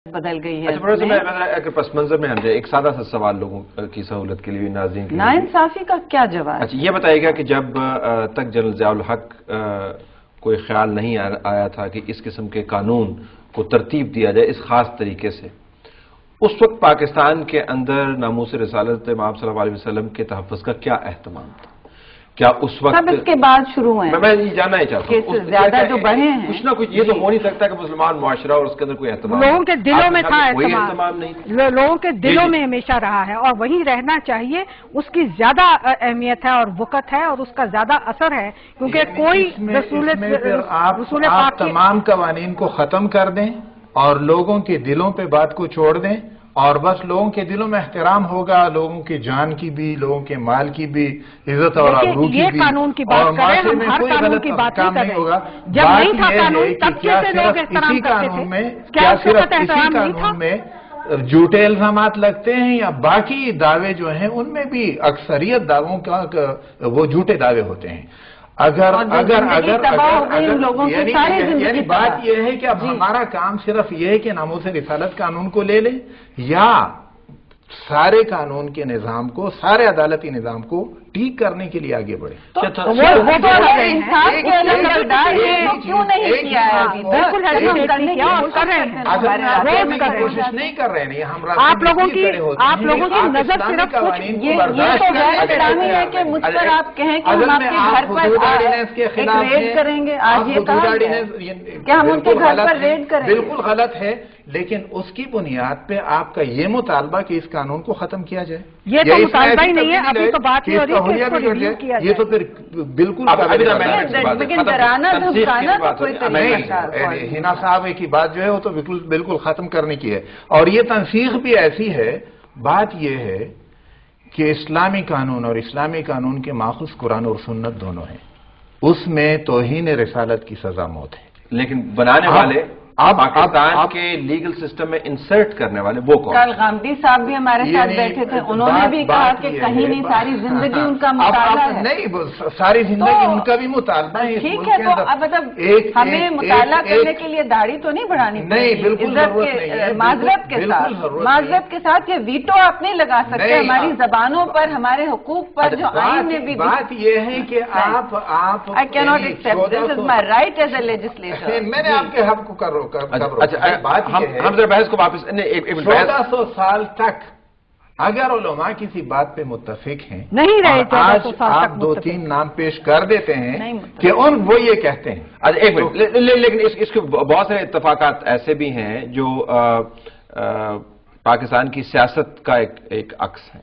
بدل گئی ہے۔ اچھا میں اگر پس منظر میں ہم جائے ایک سادہ سا سوال لوگوں کی سہولت کے لیے ناظرین کے لیے، ناانصافی کا کیا جواب؟ اچھا یہ بتائیے گا کہ جب تک جنرل ضیاء الحق کوئی خیال نہیں آیا تھا کہ اس قسم کے قانون کو ترتیب دیا جائے اس خاص طریقے سے، اس وقت پاکستان کے اندر ناموس رسالت امام صلی اللہ علیہ وسلم کے تحفظ کا کیا اہتمام تھا؟ کیا اس وقت سب اس کے بعد شروع ہوئے ہیں؟ میں یہ جاننا ہی چاہتا ہوں زیادہ جو بڑھے ہیں کچھ نہ کچھ یہ تو ہو نہیں سکتا کہ مسلمان معاشرہ اور اس کے اندر کوئی اہتمام، لوگوں کے دلوں میں تھا اہتمام نہیں، لوگوں کے دلوں میں ہمیشہ رہا ہے اور وہی رہنا چاہیے۔ اس کی زیادہ اہمیت ہے اور وقت ہے اور اس کا زیادہ اثر ہے، کیونکہ کوئی رسول آپ تمام قوانین کو ختم کر دیں اور لوگوں کے دلوں پہ بات کو چھوڑ دیں اور بس لوگوں کے دلوں میں احترام ہوگا، لوگوں کی جان کی بھی، لوگوں کے مال کی بھی عزت اور آبرو کی بھی، یہ قانون کی بات کریں، ہم ہر قانون کی بات نہیں کر رہے۔ جب نہیں تھا قانون تب کیسے لوگ احترام کرتے تھے؟ کیا صرف احترام نہیں تھا؟ میں جھوٹے الزامات لگتے ہیں یا باقی دعوے جو ہیں ان میں بھی اکثریت دعووں کا وہ جھوٹے دعوے ہوتے ہیں۔ یعنی بات یہ ہے کہ اب ہمارا کام صرف یہ ہے کہ ناموس رسالت قانون کو لے لیں یا سارے قانون کے نظام کو، سارے عدالتی نظام کو ٹھیک کرنے کے لیے آگے بڑھے۔ کوشش نہیں کر رہے ہیں ہم، آپ لوگوں کی نظر صرف ہے کہ مجھ پر آپ کہیں کہ ہم آپ کے گھر پر ریڈ کریں گے، آج یہ کیا ہم ان کے گھر پر ریڈ کریں گے؟ بالکل غلط ہے، لیکن اس کی بنیاد پہ آپ کا یہ مطالبہ کہ اس قانون کو ختم کیا جائے، یہ تو مطالبہ ہی نہیں ہے، ابھی تو بات ہی ہو رہی ہے، یہ تو پھر بالکل ہینا صاحب کی بات جو ہے وہ تو بالکل ختم کرنے کی ہے۔ اور یہ تنسیخ بھی ایسی ہے، بات یہ ہے کہ اسلامی قانون اور اسلامی قانون کے ماخوذ قرآن اور سنت دونوں ہیں، اس میں توہین رسالت کی سزا موت ہے، لیکن بنانے والے پاکستان کے لیگل سسٹم میں انسرٹ کرنے والے وہ کون؟ کل غامدی صاحب بھی ہمارے ساتھ بیٹھے تھے، انہوں نے بھی کہا کہ کہیں نہیں، ساری زندگی ان کا مطالعہ ہے۔ نہیں، ساری زندگی ان کا بھی مطالبہ ہے۔ ٹھیک ہے، تو اب مطلب ہمیں مطالعہ کرنے کے لیے داڑھی تو نہیں بڑھانی نہیں، بالکل معذرت کے ساتھ یہ ویٹو آپ نہیں لگا سکتے ہماری زبانوں پر، ہمارے حقوق پر، جو آئین نے بھی۔ بات یہ ہے کہ آپ I cannot accept this is my right as a legislator۔ میں نے آپ کے حق کو کرو۔ ہم ذرا بحث کو واپس 1400 سال تک اگر علماء کسی بات پہ متفق ہیں، نہیں رہے، آج آپ 2-3 نام پیش کر دیتے ہیں کہ وہ یہ کہتے ہیں۔ اچھا ایک منٹ، لیکن اس کے بہت سارے اتفاقات ایسے بھی ہیں جو پاکستان کی سیاست کا ایک عکس ہے،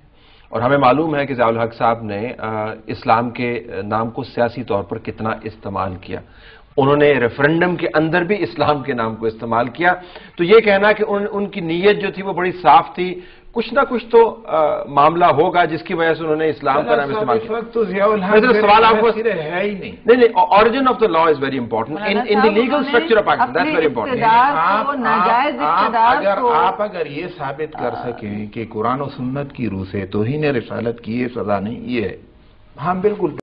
اور ہمیں معلوم ہے کہ ضیاء الحق صاحب نے اسلام کے نام کو سیاسی طور پر کتنا استعمال کیا۔ انہوں نے ریفرنڈم کے اندر بھی اسلام کے نام کو استعمال کیا، تو یہ کہنا کہ ان کی نیت جو تھی وہ بڑی صاف تھی، کچھ نہ کچھ تو معاملہ ہوگا جس کی وجہ سے انہوں نے اسلام کا نام استعمال کیا۔ سوال آپ کو ہے ہی نہیں۔ نہیں، origin of the law is very important in the legal structure of Pakistan, that's very important. اگر یہ ثابت کر سکیں کہ قرآن و سنت کی روح سے توہین رسالت کی یہ سزا نہیں، یہ ہے، ہم بالکل